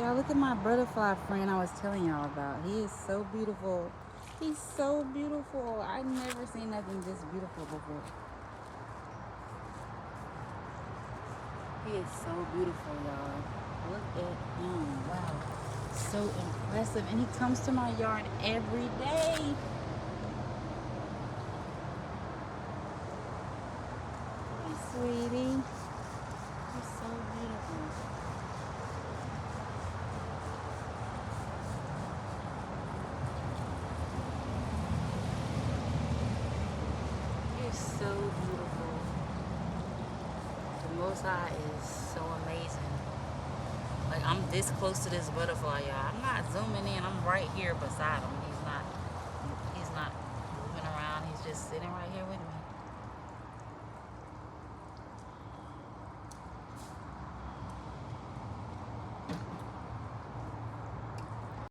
Y'all, look at my butterfly friend I was telling y'all about. He is so beautiful. He's so beautiful. I never seen nothing this beautiful before. He is so beautiful, y'all. Look at him. Wow. So impressive. And he comes to my yard every day. Hey, sweetie. You're so beautiful. You're so beautiful. The Most High is so amazing. Like, I'm this close to this butterfly, y'all. I'm not zooming in. I'm right here beside him. He's not moving around. He's just sitting right here with me.